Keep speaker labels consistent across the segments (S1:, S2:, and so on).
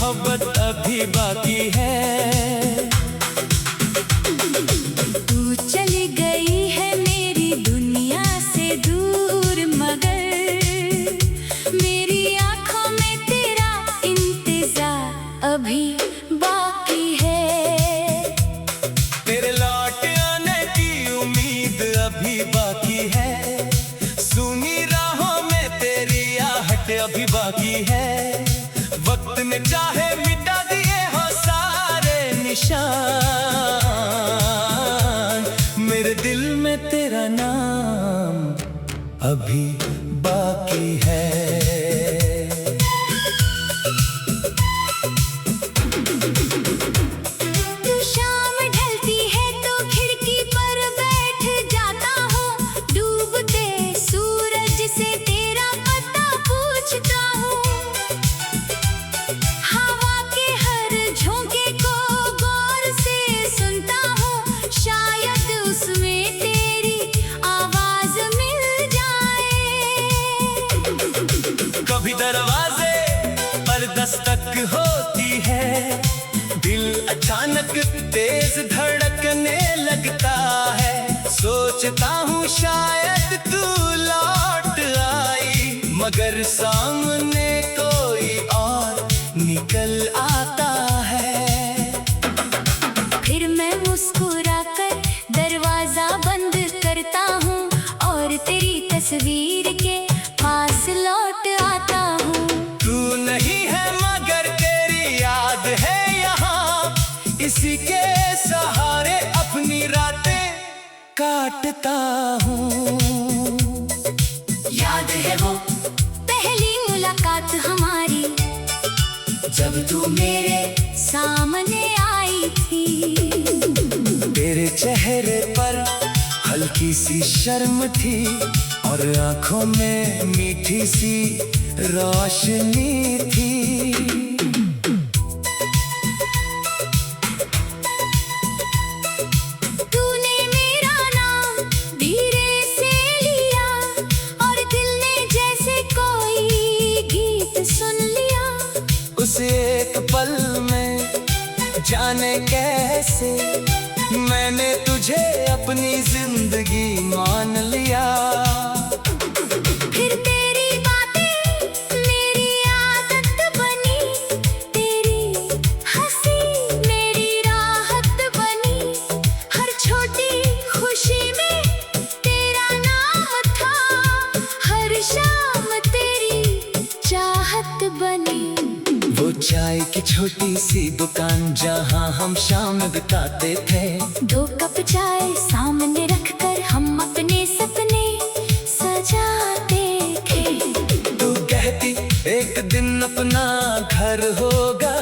S1: मोहब्बत अभी बाकी है।
S2: तू चली गई है मेरी दुनिया से दूर, मगर मेरी आंखों में तेरा इंतजार अभी बाकी है।
S1: तेरे लौट आने की उम्मीद अभी बाकी है। सूनी राहों में तेरी आहट अभी बाकी है। वक्त ने चाहे मिटा दिए हो सारे निशान, मेरे दिल में तेरा नाम अभी बाकी है।
S2: शाम ढलती है तो खिड़की पर बैठ जाता हूँ, डूबते सूरज से तेरा पता पूछता हूँ। हवा के हर झोंके को गौर से सुनता हूँ, शायद उसमें तेरी आवाज मिल जाए।
S1: कभी दरवाजे पर दस्तक होती है, दिल अचानक तेज धड़कने लगता है। सोचता हूँ शायद तू लौट आई, मगर सामने कोई और निकल आता है।
S2: फिर मैं मुस्कुराकर दरवाजा बंद करता हूँ और तेरी तस्वीर के पास लौट आता हूँ।
S1: तू नहीं है मगर तेरी याद है यहाँ, इसी के सहारे अपनी रातें काटता हूँ।
S2: याद है वो पहली मुलाकात हमारी, जब तू मेरे सामने आई थी।
S1: तेरे चेहरे पर हल्की सी शर्म थी और आंखों में मीठी सी रोशनी थी।
S2: तूने मेरा नाम धीरे से लिया और दिल ने जैसे कोई गीत सुन लिया।
S1: उस एक पल में जाने कैसे मैंने तुझे अपनी जिंदगी मान लिया।
S2: फिर तेरी बातें मेरी आदत बनी, तेरी हंसी मेरी राहत बनी। हर छोटी खुशी में तेरा नाम था, हर शाम तेरी चाहत बनी।
S1: वो चाय की छोटी सी दुकान जहाँ हम शाम बिताते थे,
S2: 2 कप चाय सामने रखकर हम अपने सपने सजाते थे।
S1: तू कहती एक दिन अपना घर होगा,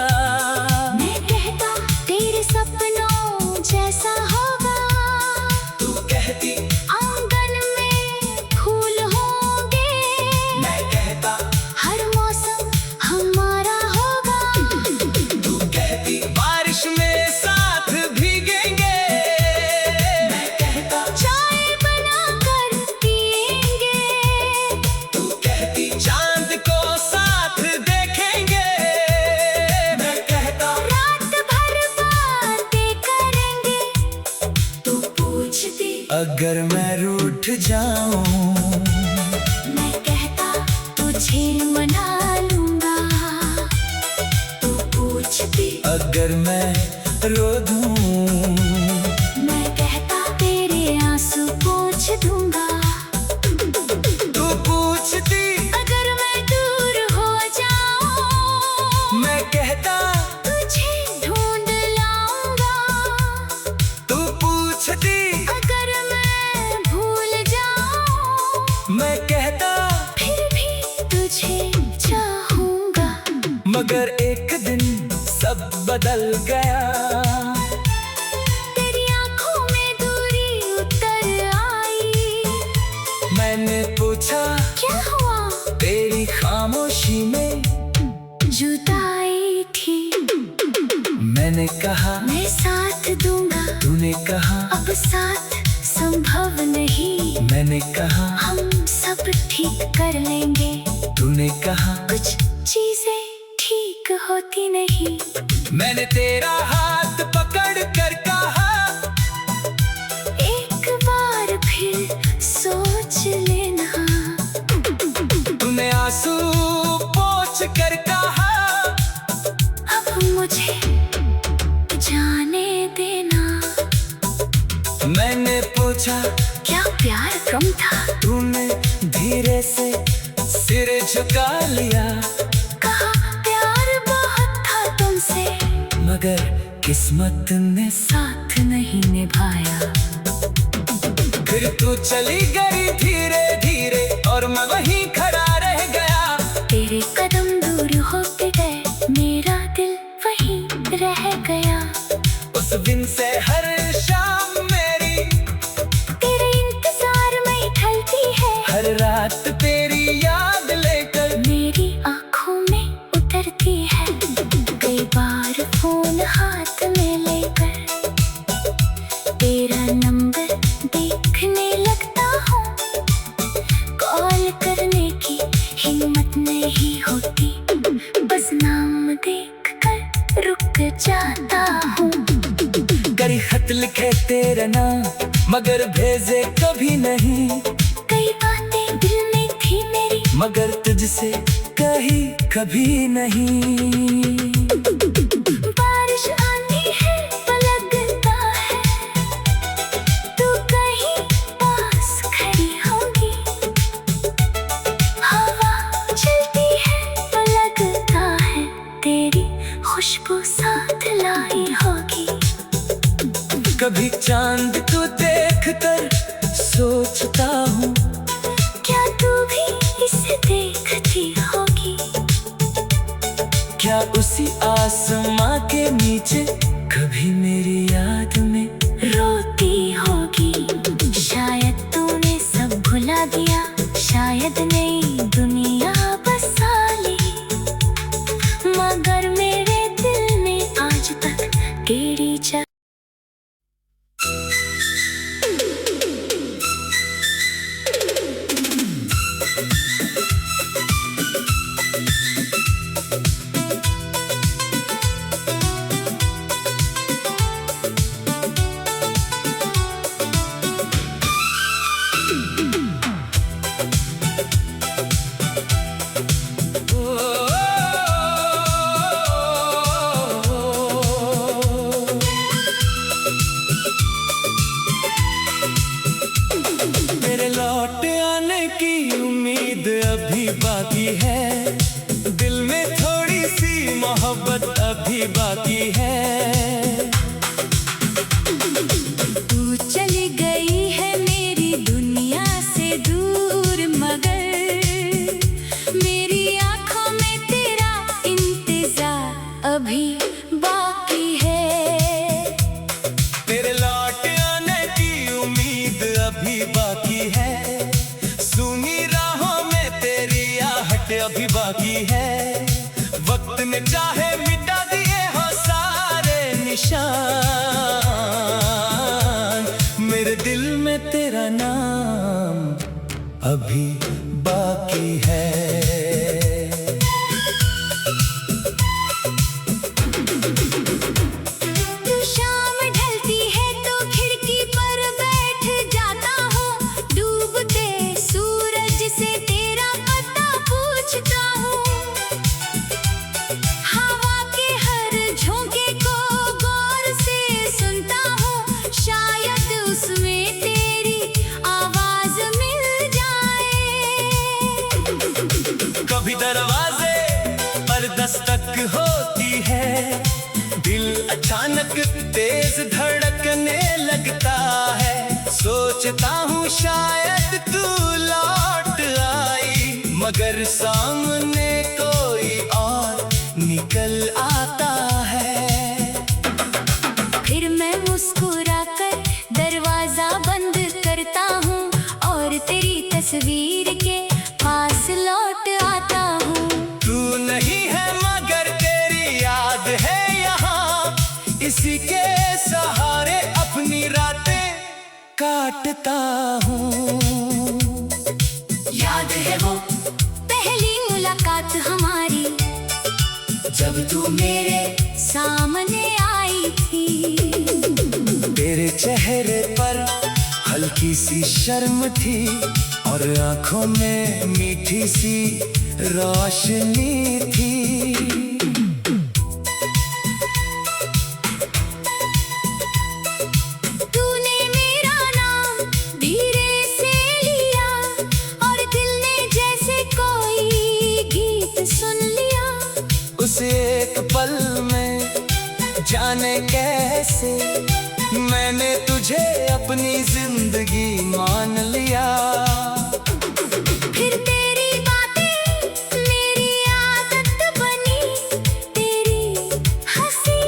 S2: मैं कहता तेरे सपनों जैसा होगा।
S1: तू कहती
S2: आंगन में फूल होंगे,
S1: मैं कहता
S2: हर मौसम हमारा होगा।
S1: तू कहती बारिश में साथ भीगेंगे, मैं कहता
S2: चाय बनाकर पिएंगे।
S1: तू कहती चांद को साथ देखेंगे, मैं कहता
S2: रात भर बातें करेंगे। तू पूछती
S1: अगर मैं रूठ जाऊं,
S2: मैं कहता तुझे मना लूंगा। तू पूछती
S1: अगर मैं रो दूं,
S2: मैं कहता तेरे आंसू पोंछ दूंगा।
S1: तू पूछती
S2: अगर मैं दूर हो जाऊं,
S1: मैं कहता
S2: तुझे ढूंढ लाऊंगा।
S1: तू पूछती
S2: अगर मैं भूल जाऊं,
S1: मैं कहता
S2: फिर भी तुझे चाहूंगा।
S1: मगर एक दिन सब बदल गया।
S2: तेरी आंखों में दूरी उतर आई।
S1: मैंने पूछा
S2: क्या हुआ?
S1: तेरी खामोशी में
S2: जुदाई थी।
S1: मैंने कहा
S2: मैं साथ दूंगा,
S1: तूने कहा
S2: अब साथ संभव नहीं।
S1: मैंने कहा
S2: हम सब ठीक कर लेंगे,
S1: तूने कहा
S2: कुछ चीजें ठीक होती नहीं।
S1: मैंने तेरा हाथ पकड़ कर कहा,
S2: एक बार फिर सोच लेना।
S1: तूने आंसू पोंछ कर कहा,
S2: अब मुझे जाने देना।
S1: मैंने पूछा
S2: क्या प्यार कम था?
S1: तूने धीरे से सिर झुका लिया।
S2: कहा प्यार बहुत था तुमसे,
S1: मगर किस्मत ने
S2: साथ नहीं निभाया।
S1: फिर तू चली गई धीरे धीरे और मैं वहीं खड़ा रह गया।
S2: तेरे कदम दूर होते गए, मेरा दिल वहीं रह गया।
S1: उस दिन से हर शाम मेरी
S2: तेरे इंतजार में ढलती है,
S1: हर रात तेरी याद लेकर
S2: मेरी आँखों में उतरती है। कई बार फोन हाथ में लेकर तेरा नंबर देखने लगता हूँ, कॉल करने की हिम्मत नहीं होती, बस नाम देखकर रुक जाता हूँ।
S1: कई खत लिखे तेरा नाम मगर भेजे कभी नहीं।
S2: कई बातें दिल में थी मेरी,
S1: मगर तुझसे कही कभी नहीं।
S2: बारिश आती है तो लगता है तू कहीं पास खड़ी होगी। हवा चलती है तो लगता है तेरी खुशबू साथ लाई होगी।
S1: कभी चांद को देख कर सोचता हूँ,
S2: क्या तू भी इसे देखती होगी?
S1: क्या उसी आसमां के नीचे कभी मेरी याद में
S2: रोती होगी। शायद तूने सब भुला दिया, शायद नई दुनिया बसा ली, मगर मेरे दिल में आज तक तेरी जगह।
S1: तेरे लौट आने की उम्मीद अभी बाकी है, दिल में थोड़ी सी मोहब्बत अभी बाकी है।
S2: तू चली गई है मेरी दुनिया से दूर, मगर मेरी आँखों में तेरा इंतजार अभी बाकी है।
S1: तेरे लौट आने की उम्मीद अभी बाकी है, सुनी राहों में तेरी आहट अभी बाकी है। वक्त ने चाहे मिटा दिए हो सारे निशान, मेरे दिल में तेरा नाम अभी बाकी है।
S2: शाम ढलती है तो खिड़की पर बैठ जाता हूँ, डूबते सूरज से तेरा पता पूछता हूँ। हवा के हर झोंके को गौर से सुनता हूँ, शायद उसमें तेरी आवाज मिल जाए।
S1: कभी दरवाजे पर दस्तक होती है, दिल अचानक तेज धड़कने लगता है। सोचता हूँ शायद तू लौट आई, मगर सामने कोई और निकल आता है।
S2: फिर मैं मुस्कुराकर दरवाजा बंद करता हूँ और तेरी तस्वीर के पास लौट आता हूँ।
S1: तू नहीं है मगर तेरी याद है यहाँ, इसी के सहारे अपनी रातें काटता हूँ।
S2: याद है वो पहली मुलाकात हमारी, जब तू मेरे सामने आई थी।
S1: तेरे चेहरे पर हल्की सी शर्म थी और आंखों में मीठी सी रोशनी थी।
S2: तूने मेरा नाम धीरे से लिया और दिल ने जैसे कोई गीत सुन लिया।
S1: उस एक पल में जाने कैसे मैंने तुझे अपनी जिंदगी मान लिया।
S2: फिर तेरी बातें मेरी आदत बनी, तेरी हंसी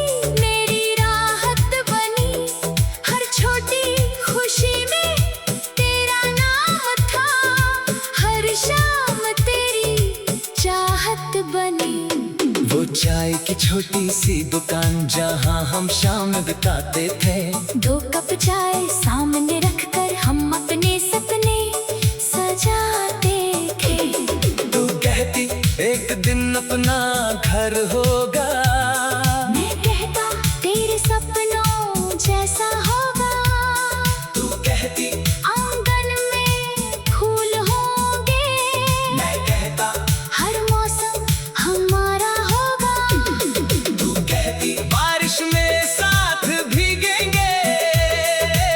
S2: मेरी राहत बनी। हर छोटी खुशी में तेरा नाम था, हर शाम तेरी चाहत बनी।
S1: वो चाय की छोटी सी दुकान जहाँ हम शाम बिताते थे।
S2: 2 कप चाय सामने रखकर हम अपने सपने सजाते थे।
S1: तू कहती एक दिन अपना घर होगा,
S2: मैं कहता तेरे सपनों जैसा होगा।
S1: तू कहती
S2: आंगन में फूल होंगे,
S1: मैं कहता
S2: हर मौसम हमारा होगा।
S1: तू कहती बारिश में साथ भीगेंगे,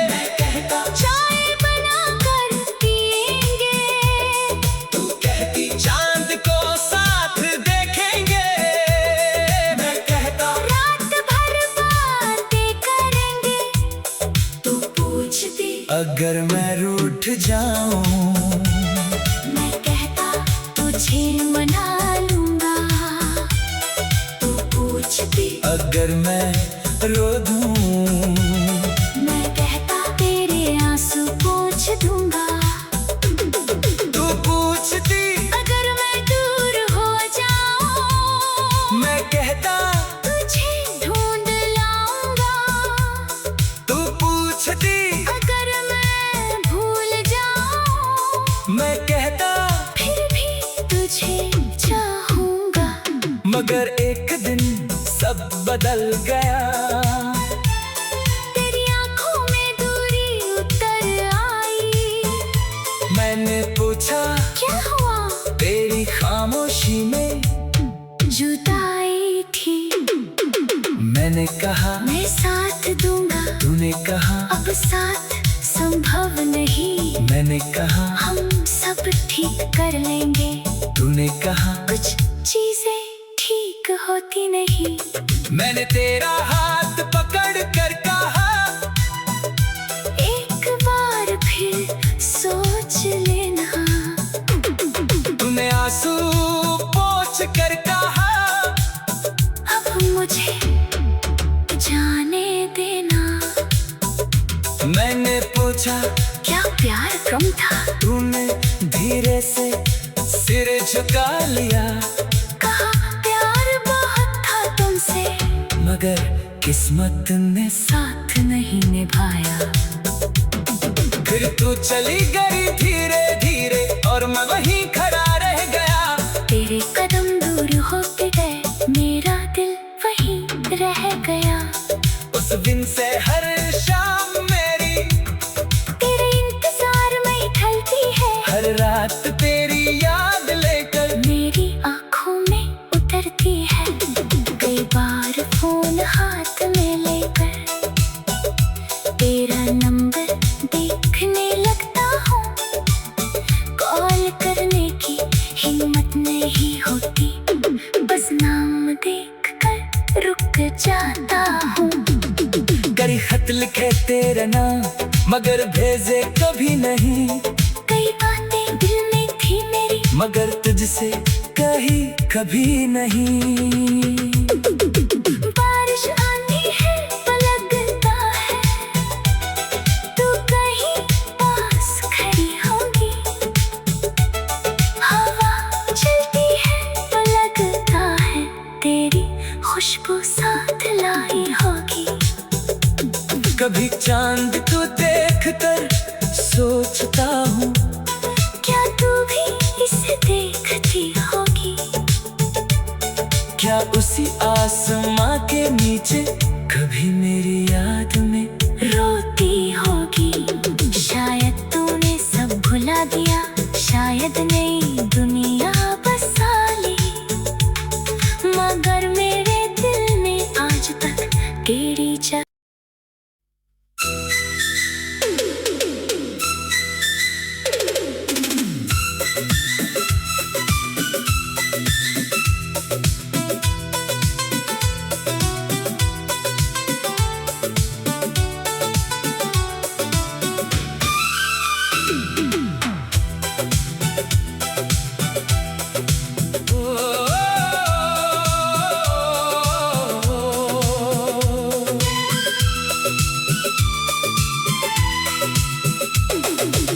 S1: मैं कहता
S2: चाय बनाकर पिएंगे।
S1: तू कहती चांद को साथ देखेंगे, मैं कहता
S2: रात भर बातें करेंगे। तू पूछती
S1: अगर मैं रूठ जाऊं,
S2: मैं कहता तुझे मना लूंगा। तू पूछती
S1: अगर मैं रो दूं,
S2: मैं कहता तेरे आंसू पोंछ दूंगा।
S1: तू पूछती
S2: अगर मैं दूर हो जाऊं,
S1: मैं कहता
S2: तुझे ढूंढ लाऊंगा।
S1: तू पूछती
S2: अगर मैं भूल जाऊं,
S1: मैं कहता
S2: फिर भी तुझे चाहूंगा।
S1: मगर एक दिन सब बदल गया।
S2: तेरी आंखों में दूरी उतर आई।
S1: मैंने पूछा
S2: क्या हुआ?
S1: तेरी खामोशी में
S2: जुदाई थी।
S1: मैंने कहा
S2: मैं साथ दूंगा,
S1: तूने कहा
S2: अब साथ संभव नहीं।
S1: मैंने कहा
S2: हम सब ठीक कर लेंगे,
S1: तूने कहा
S2: कुछ चीजें ठीक होती नहीं।
S1: मैंने तेरा हाथ पकड़ कर कहा
S2: एक बार फिर सोच लेना।
S1: तूने आंसू पोंछ कर कहा
S2: अब मुझे जाने देना।
S1: मैंने पूछा
S2: क्या प्यार कम था?
S1: तूने धीरे से सिर झुका लिया।
S2: कहा प्यार बहुत था तुमसे,
S1: मगर किस्मत ने
S2: साथ नहीं निभाया।
S1: फिर तू चली गई धीरे धीरे और मैं वहीं खड़ा रह गया।
S2: तेरे कदम दूर होते गए, मेरा दिल वहीं रह गया।
S1: उस दिन से हर शाम मेरी
S2: तेरे इंतजार में ढलती है,
S1: हर रात तेरी याद लेकर
S2: मेरी आंखों में उतरती है। कई बार फोन हाथ में लेकर तेरा नंबर देखने लगता हूँ। कॉल करने की हिम्मत नहीं होती, बस नाम देखकर रुक जाता हूँ।
S1: कई खत लिखे तेरा नाम मगर भेजे कभी नहीं।
S2: कई बातें दिल में थी मेरी,
S1: मगर तुझसे कही कभी नहीं।
S2: बारिश आनी है तो लगता है तू कहीं पास खड़ी होगी। हवा चलती है तो लगता है तेरी खुशबू साथ लाई होगी।
S1: कभी चांद को देखकर सोचता हूँ
S2: क्या तू भी इसे देखती होगी?
S1: क्या उसी आसमां के नीचे कभी मेरी याद में
S2: रोती होगी। शायद तूने सब भुला दिया, शायद नई दुनिया बसा ली, मगर मेरे दिल में आज तक तेरी जगह।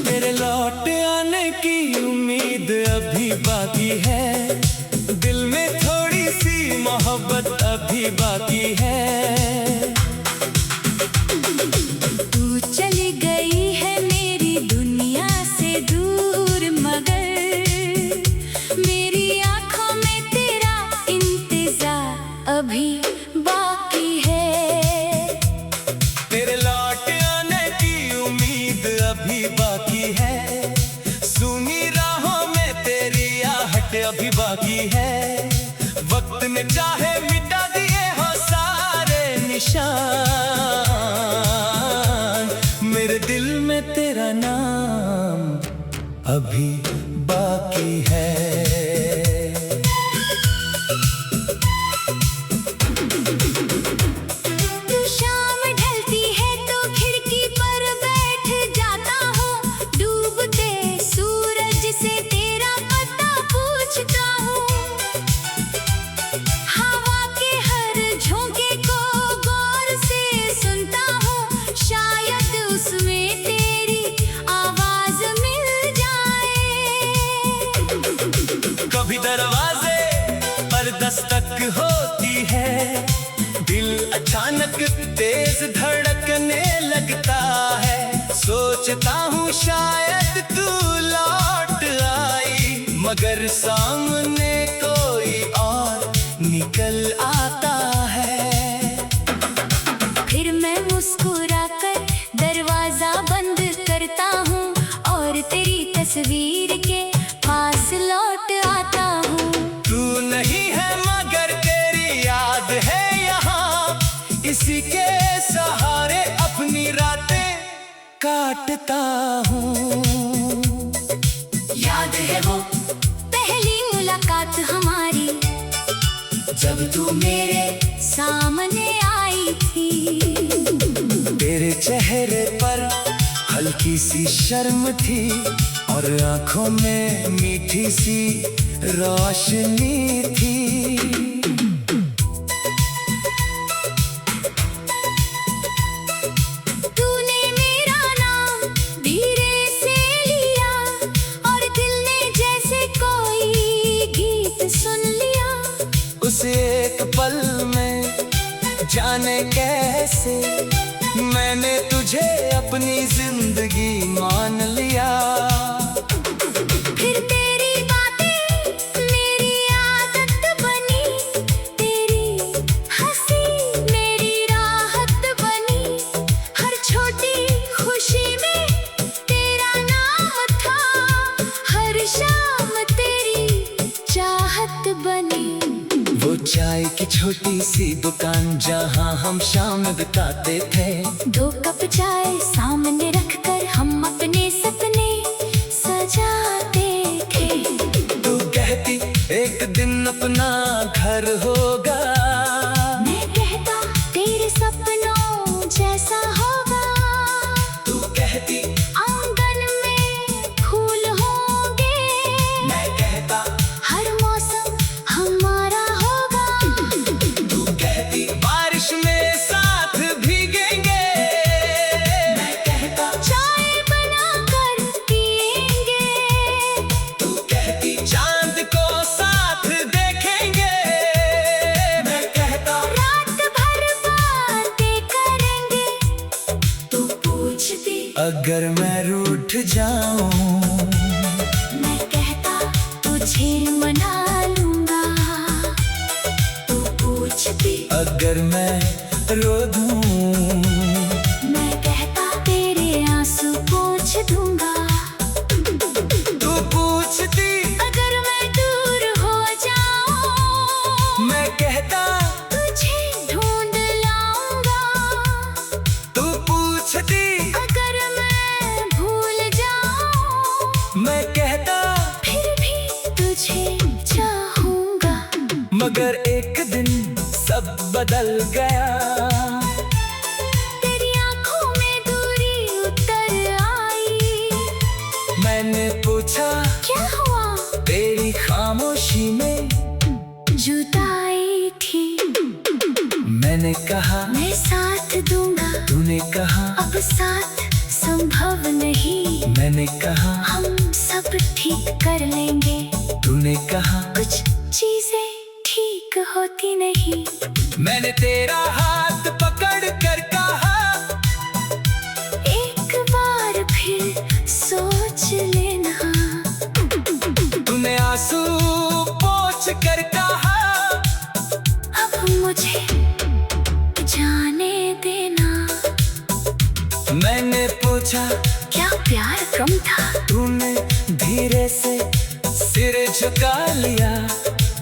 S1: तेरे लौट आने की उम्मीद अभी बाकी है, दिल में थोड़ी सी मोहब्बत अभी बाकी है।
S2: तू चली गई है मेरी दुनिया से दूर, मगर मेरी आंखों में तेरा इंतजार अभी बाकी है।
S1: तेरे लौट आने की उम्मीद अभी बाकी है, सूनी राहों में तेरी आहट अभी बाकी है। वक्त ने चाहे मिटा दिए हो सारे निशान, मेरे दिल में तेरा नाम अभी बाकी है।
S2: शाम ढलती है तो खिड़की पर बैठ जाता हूँ, डूबते सूरज से तेरा पता पूछता हूँ। हवा के हर झोंके को गौर से सुनता हूँ, शायद उसमें तेरी आवाज मिल जाए।
S1: कभी दरवाजे पर दस्तक होती है, दिल अचानक तेज धड़कने लगता है। सोचता हूँ शायद तू लौट आई, मगर सामने कोई और निकल आता है।
S2: फिर मैं मुस्कुराकर दरवाजा बंद करता हूँ और तेरी तस्वीर के पास लौट आता हूँ।
S1: तू नहीं है मगर तेरी याद है यहाँ, इसी के सहारे अपनी रातें काटता हूँ।
S2: याद है वो पहली मुलाकात हमारी, जब तू मेरे सामने आई थी।
S1: तेरे चेहरे पर हल्की सी शर्म थी और आंखों में मीठी सी रोशनी थी।
S2: तूने मेरा नाम धीरे से लिया और दिल ने जैसे कोई गीत सुन लिया।
S1: उस एक पल में जाने कैसे मैंने तुझे अपनी जिंदगी मान लिया।
S2: फिर तेरी बातें मेरी आदत बनी, तेरी हंसी मेरी राहत बनी। हर छोटी खुशी में तेरा नाम था, हर शाम तेरी चाहत बनी।
S1: वो चाय की छोटी सी दुकान जहाँ हम शाम बिताते थे,
S2: 2 कप चाय सामने रखकर हम अपने सपने सजाते थे।
S1: तू कहती एक दिन अपना घर होगा,
S2: मैं कहता तेरे सपनों जैसा होगा।
S1: तू कहती
S2: आंगन में फूल होंगे,
S1: मैं कहता
S2: हर मौसम हमारा होगा।
S1: तू कहती बारिश में साथ भीगेंगे, मैं कहता
S2: चाय बनाकर पिएंगे।
S1: तू कहती चांद को साथ देखेंगे, मैं कहता
S2: रात भर बातें करेंगे। तू पूछती
S1: अगर मैं रूठ जाऊं,
S2: मैं कहता तुझे मना लूंगा। पूछती।
S1: अगर मैं रो दूं,
S2: मैं कहता तेरे आंसू पोंछ दूंगा।
S1: तू पूछती।
S2: अगर मैं दूर हो जाऊं,
S1: मैं कहता
S2: तुझे ढूंढ लाऊंगा।
S1: तू पूछती।
S2: अगर मैं भूल जाऊं,
S1: मैं कहता
S2: फिर भी तुझे चाहूंगा।
S1: मगर एक दिन सब बदल गया।
S2: तेरी आंखों में दूरी उतर आई।
S1: मैंने पूछा
S2: क्या हुआ?
S1: तेरी खामोशी में
S2: जुदाई थी।
S1: मैंने कहा
S2: मैं साथ दूंगा।
S1: तूने कहा
S2: अब साथ संभव नहीं।
S1: मैंने कहा
S2: हम सब ठीक कर लेंगे।
S1: तूने कहा
S2: कुछ चीजें ठीक होती नहीं।
S1: मैंने तेरा हाथ पकड़ कर कहा
S2: एक बार फिर सोच लेना।
S1: तूने आंसू पोंछ कर कहा
S2: अब मुझे जाने देना।
S1: मैंने पूछा
S2: क्या प्यार कम था?
S1: तूने धीरे से सिर झुका लिया।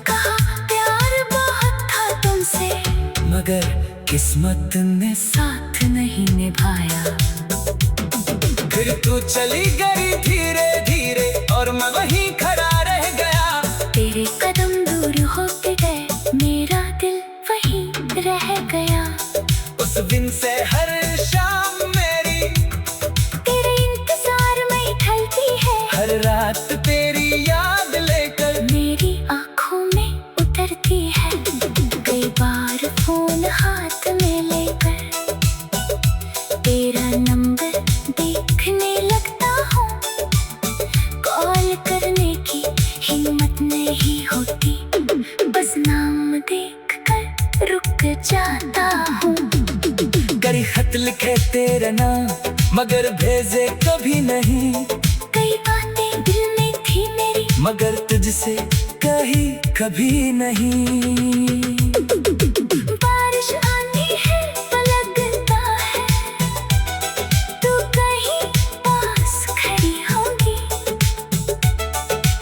S2: कहा प्यार बहुत था तुमसे,
S1: मगर किस्मत ने
S2: साथ नहीं निभाया।
S1: फिर तू चली गई धीरे धीरे और मैं वहीं खड़ा रह गया।
S2: तेरे कदम दूर होते गए, मेरा दिल वहीं रह गया।
S1: उस दिन से हर शाम मेरी
S2: तेरे इंतजार में ढलती है।
S1: हर रात तेरी याद लेकर
S2: मेरी आंखों में उतरती है। कई बार फोन हाथ में लेकर तेरा नंबर देखने लगता हूँ। कॉल करने की हिम्मत नहीं होती, बस नाम देखकर रुक जाता हूँ।
S1: कई खत लिखे तेरा नाम मगर भेजे कभी नहीं।
S2: कई बातें दिल में थी मेरी,
S1: मगर तुझसे कही कभी नहीं।
S2: बारिश आती है लगता है तू कहीं पास खड़ी होगी।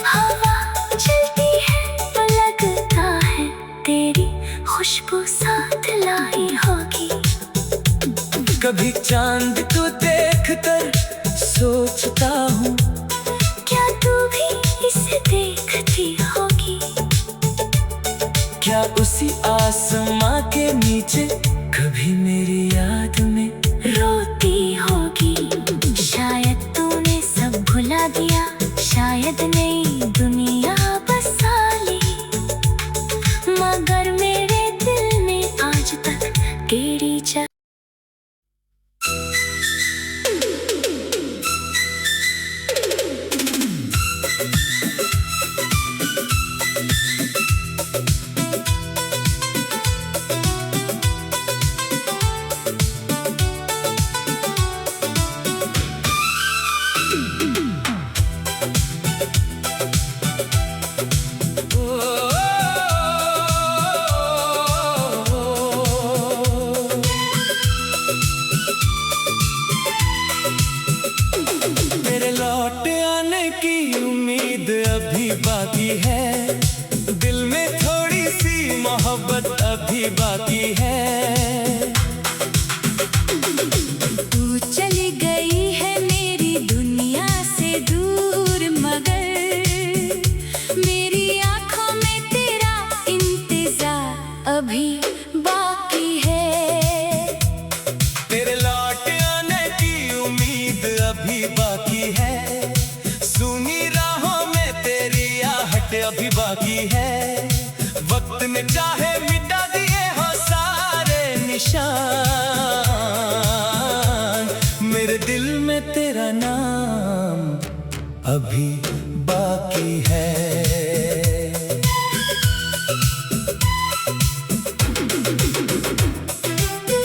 S2: हवा चलती है लगता है तेरी खुशबू साथ लाई होगी।
S1: कभी चांद को देख कर सोचता हूँ
S2: क्या तू भी इसे देखती होगी?
S1: क्या उसी आसमां के नीचे कभी मेरी याद में
S2: रोती होगी? शायद तूने सब भुला दिया, शायद नई दुनिया बसा ली। मगर मेरे दिल में आज तक तेरी जगह।
S1: तेरे लौट आने की उम्मीद अभी बाकी है। दिल में थोड़ी सी मोहब्बत अभी बाकी है।
S2: तू चली गई है मेरी दुनिया से दूर, मगर मेरी आंखों में तेरा इंतजार अभी बाकी है।
S1: तेरे लौट आने की उम्मीद अभी बाकी है। सुनी राहों में तेरी आहट अभी बाकी है। वक्त ने चाहे मिटा दिए हो सारे निशान, मेरे दिल में तेरा नाम अभी बाकी है।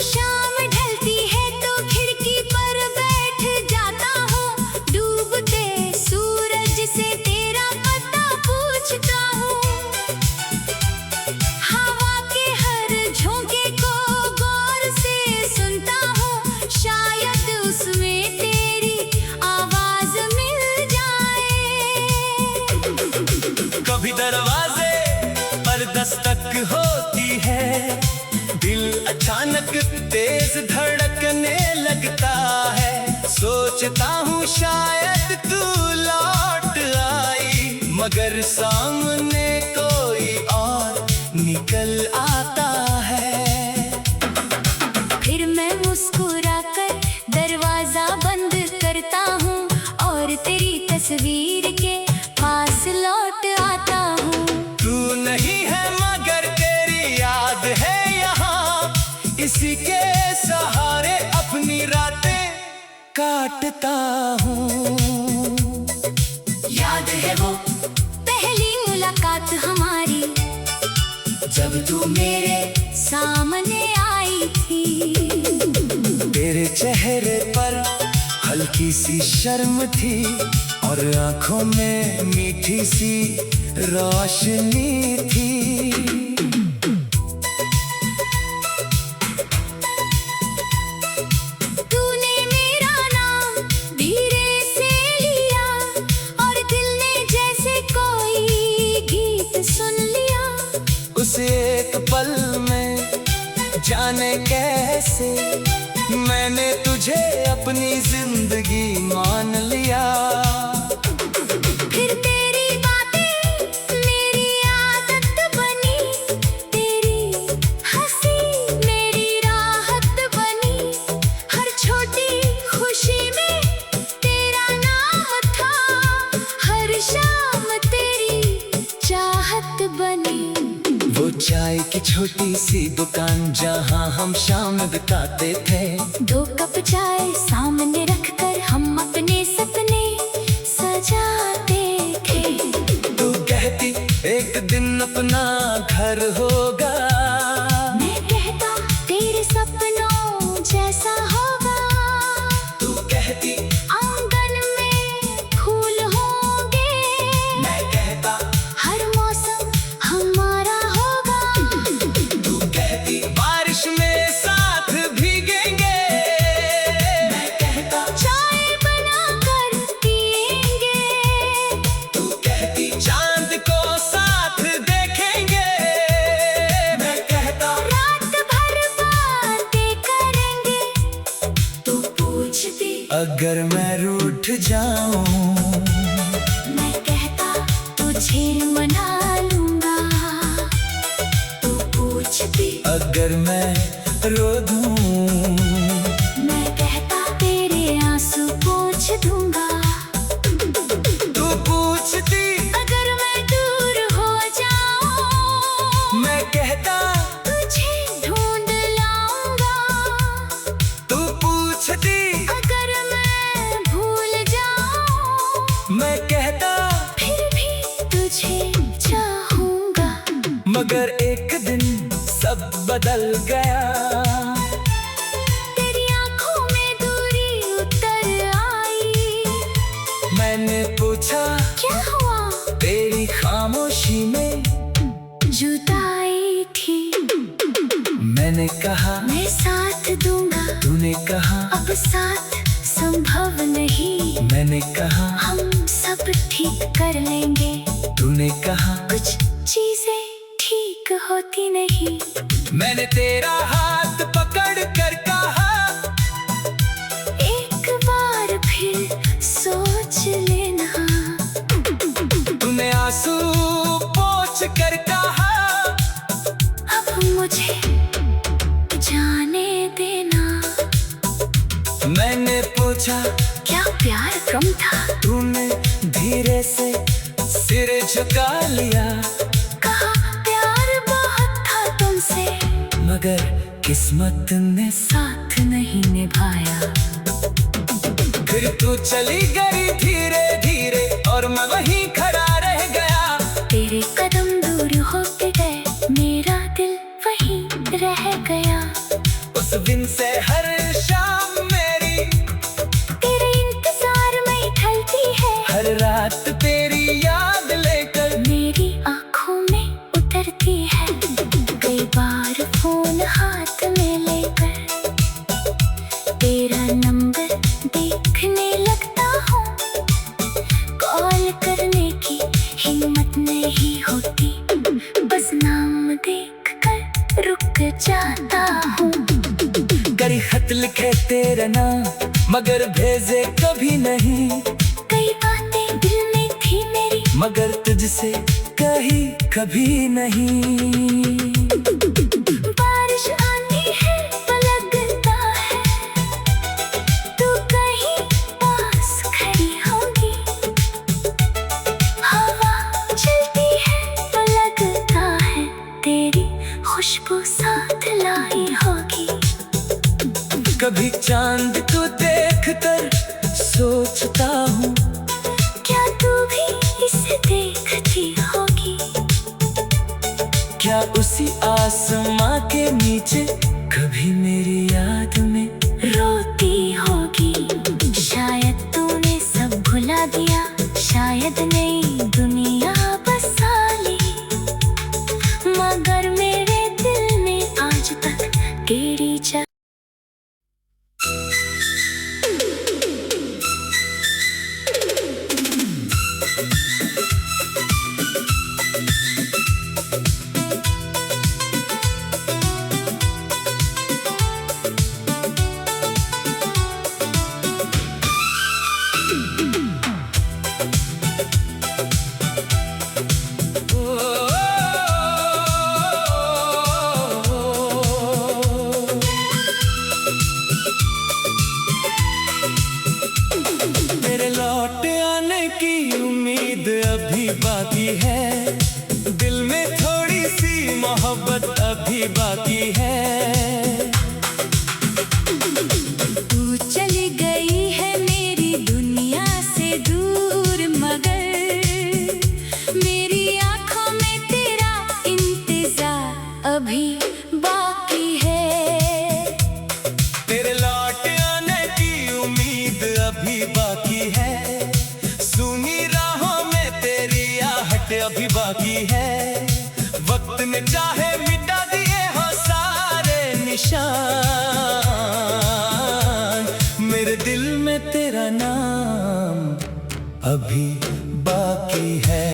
S2: शाम ढलती है तो खिड़की पर बैठ जाता हूँ। डूबते सूरज से तेरा पता पूछता हूँ। हवा के हर
S1: दस्तक होती है, दिल अचानक तेज धड़कने लगता है। सोचता हूँ शायद तू लौट आई, मगर सामने कोई और निकल आता है।
S2: फिर मैं मुस्कुराकर दरवाजा बंद करता हूँ और तेरी तस्वीर के पास लौट आता हूँ।
S1: तू नहीं है मगर तेरी याद है यहाँ, इसी के सहारे अपनी रातें काटता हूँ।
S2: याद है वो पहली मुलाकात हमारी, जब तू मेरे सामने आई थी।
S1: तेरे चेहरे पर हल्की सी शर्म थी और आंखों में मीठी सी रोशनी थी।
S2: तूने मेरा नाम धीरे से लिया और दिल ने जैसे कोई गीत सुन लिया।
S1: उस एक पल में जाने कैसे मैंने तुझे अपनी जिंदगी मान लिया।
S2: फिर तेरी बातें मेरी आदत बनी, तेरी हंसी मेरी राहत बनी। हर छोटी खुशी में तेरा नाम था, हर शाम तेरी चाहत बनी।
S1: वो चाय की छोटी सी दुकान जहाँ हम शाम बिताते थे,
S2: 2 कप चाय सामने रखकर हम अपने सपने सजाते थे।
S1: तू कहती एक दिन अपना घर होगा,
S2: मैं कहता तेरे सपनों जैसा होगा।
S1: तू कहती
S2: आंगन में फूल होंगे,
S1: मैं कहता
S2: हर मौसम हमारा होगा।
S1: तू कहती बारिश में साथ भीगेंगे, मैं कहता
S2: चाय बनाकर पिएंगे।
S1: तू कहती चांद को साथ देखेंगे, मैं कहता
S2: रात भर बातें करेंगे। तू पूछती
S1: अगर मैं रूठ जाऊं,
S2: मैं कहता तुझे मना लूंगा। तू पूछती
S1: अगर मैं रो दूं,
S2: मैं कहता तेरे आंसू पोंछ दूंगा।
S1: तू पूछती
S2: अगर मैं दूर हो जाऊं,
S1: मैं कहता
S2: तुझे ढूंढ लाऊंगा।
S1: तू पूछती
S2: अगर मैं भूल जाऊं,
S1: मैं कहता
S2: फिर भी तुझे चाहूंगा।
S1: मगर एक दिन सब बदल गया।
S2: तेरी आंखों में दूरी उतर आई।
S1: मैंने पूछा
S2: क्या हुआ?
S1: तेरी खामोशी में
S2: जुदाई थी।
S1: मैंने कहा
S2: मैं साथ दूंगा,
S1: तूने कहा
S2: अब साथ संभव नहीं।
S1: मैंने कहा
S2: हम सब ठीक कर लेंगे,
S1: तूने कहा
S2: कुछ चीजें ठीक होती नहीं।
S1: मैंने तेरा हाथ पकड़ कर कहा
S2: एक बार फिर सोच लेना।
S1: तूने आंसू पोंछ कर कहा
S2: अब मुझे जाने देना।
S1: मैंने पूछा
S2: क्या प्यार कम था?
S1: तूने धीरे से सिर झुका लिया।
S2: कहा प्यार बहुत था तुमसे,
S1: मगर किस्मत ने
S2: साथ नहीं निभाया।
S1: फिर तू चली गई धीरे धीरे और मैं वहीं खड़ा रह गया।
S2: तेरे कदम दूर होते गए, मेरा दिल वहीं रह गया।
S1: उस दिन से हर शाम मेरी
S2: तेरे इंतजार में ढलती है,
S1: हर रात तेरी याद लेकर
S2: मेरी आंखों में उतरती है। कई बार फोन हाथ में लेकर तेरा नंबर देखने लगता हूँ। कॉल करने की हिम्मत नहीं होती, बस नाम
S1: मगर भेजे कभी नहीं।
S2: कई बातें दिल में थी मेरी,
S1: मगर तुझसे कही कभी नहीं।
S2: बारिश आनी है तो लगता है तू कहीं पास खड़ी होगी। हवा चलती है तो लगता है तेरी खुशबू साथ लाई होगी।
S1: कभी चांद को देख कर सोचता हूँ,
S2: क्या तू भी इसे देखती होगी।
S1: क्या उसी आसमां के नीचे कभी मेरी याद में
S2: रोती होगी। शायद तूने सब भुला दिया, शायद नई दुनिया बसा ली, मगर मेरे दिल में आज तक तेरी जगह।
S1: तेरे लौट आने की उम्मीद अभी बाकी है, दिल में थोड़ी सी मोहब्बत अभी बाकी है।
S2: तू चली गई है मेरी दुनिया से दूर, मगर मेरी आंखों में तेरा इंतजार अभी बाकी है।
S1: तेरे लौट आने की उम्मीद अभी बाकी है, सूनी राहों में तेरी आहट अभी बाकी है। वक्त ने चाहे मिटा दिए हो सारे निशान, मेरे दिल में तेरा नाम अभी बाकी है।